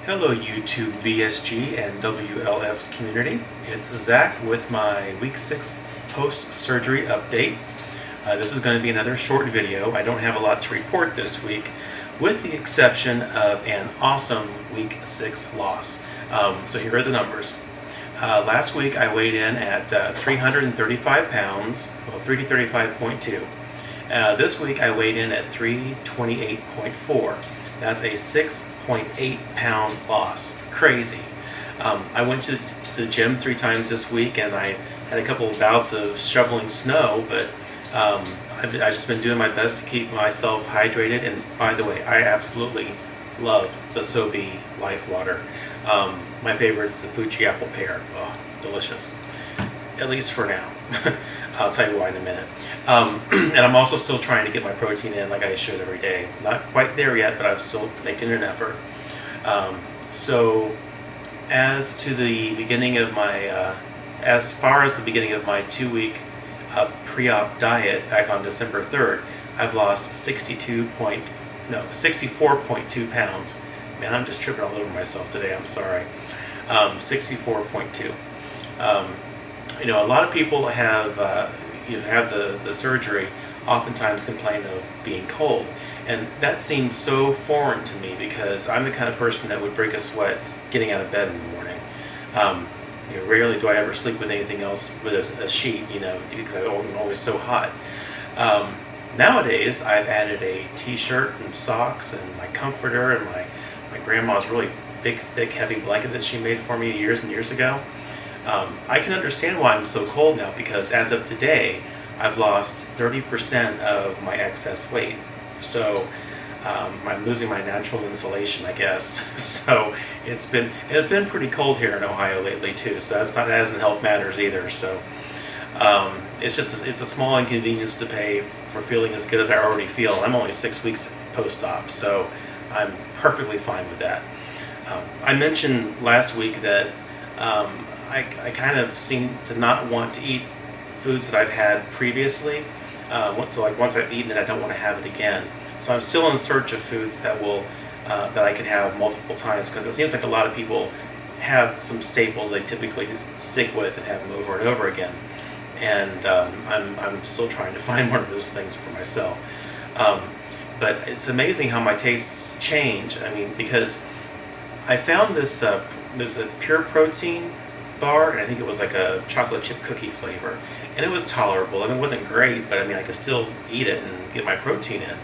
Hello YouTube VSG and WLS community. It's Zach with my week 6 post-surgery update. This is going to be another short video. I don't have a lot to report this week with the exception of an awesome week 6 loss. So here are the numbers. Last week I weighed in at 335 pounds, well 335.2. This week I weighed in at 328.4. That's a 6.8 pound loss. Crazy. I went to the gym 3 times this week and I had a couple of bouts of shoveling snow, but I've just been doing my best to keep myself hydrated. And by the way, I absolutely love the Sobe Life Water. My favorite is the Fuji Apple Pear. Oh, delicious. At least for now. I'll tell you why in a minute. And I'm also still trying to get my protein in like I should every day. Not quite there yet, but I'm still making an effort. So as to the beginning of my, as far as the beginning of my 2-week pre-op diet back on December 3rd, I've lost 64.2 pounds. Man, I'm just tripping all over myself today. I'm sorry. 64.2. You know, a lot of people have the surgery oftentimes complain of being cold, and that seems so foreign to me because I'm the kind of person that would break a sweat getting out of bed in the morning. Rarely do I ever sleep with anything else with a sheet, because I'm always so hot. Nowadays, I've added a t-shirt and socks and my comforter and my grandma's really big, thick, heavy blanket that she made for me years and years ago. I can understand why I'm so cold now because as of today, I've lost 30% of my excess weight. So I'm losing my natural insulation, I guess. So it's been pretty cold here in Ohio lately too. So that hasn't helped matters either. So it's a small inconvenience to pay for feeling as good as I already feel. I'm only 6 weeks post-op, so I'm perfectly fine with that. I mentioned last week that I kind of seem to not want to eat foods that I've had previously. Once I've eaten it, I don't want to have it again. So I'm still in search of foods that I can have multiple times, because it seems like a lot of people have some staples they typically just stick with and have them over and over again. And I'm still trying to find one of those things for myself. But it's amazing how my tastes change. I mean, because I found this there's a pure protein bar, and I think it was like a chocolate chip cookie flavor, and it was tolerable. I mean, it wasn't great, but I mean, I could still eat it and get my protein in.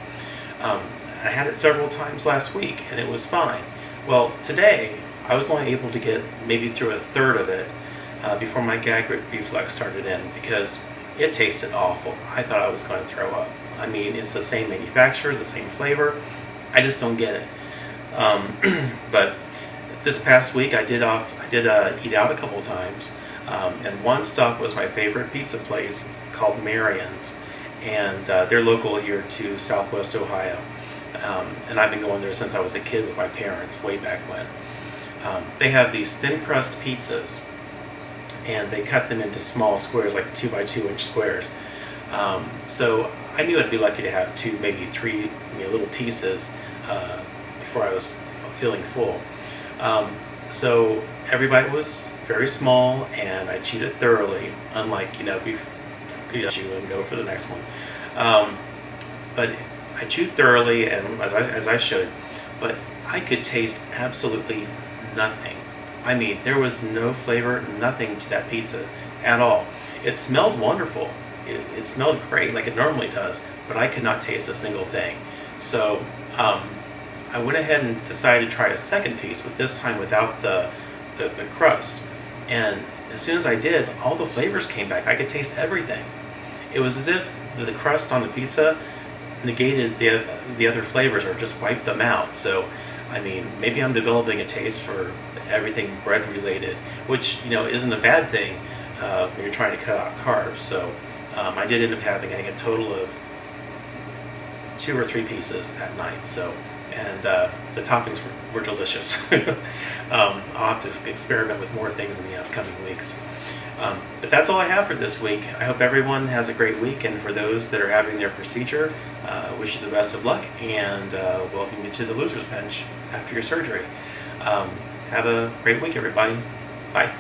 I had it several times last week, and it was fine. Well, today, I was only able to get maybe through a third of it before my gag reflex started in, because it tasted awful. I thought I was going to throw up. I mean, it's the same manufacturer, the same flavor. I just don't get it. But this past week, I did eat out a couple times, and one stop was my favorite pizza place called Marion's, and they're local here to Southwest Ohio, and I've been going there since I was a kid with my parents way back when. They have these thin crust pizzas, and they cut them into small squares, like 2 by 2 inch squares. So I knew I'd be lucky to have 2, maybe 3 little pieces before I was feeling full. So every bite was very small, and I chewed it thoroughly, unlike, chew and go for the next one. But I chewed thoroughly, and as I should, but I could taste absolutely nothing. I mean, there was no flavor, nothing to that pizza at all. It smelled wonderful. It smelled great, like it normally does, but I could not taste a single thing. So I went ahead and decided to try a second piece, but this time without the crust. And as soon as I did, all the flavors came back. I could taste everything. It was as if the crust on the pizza negated the other flavors or just wiped them out. So, I mean, maybe I'm developing a taste for everything bread related, which, isn't a bad thing when you're trying to cut out carbs. So I did end up having, I think, a total of 2 or 3 pieces that night. So, and the toppings were delicious. I'll have to experiment with more things in the upcoming weeks. But that's all I have for this week. I hope everyone has a great week, and for those that are having their procedure, wish you the best of luck, and welcome you to the loser's bench after your surgery. Um, have a great week, everybody. Bye.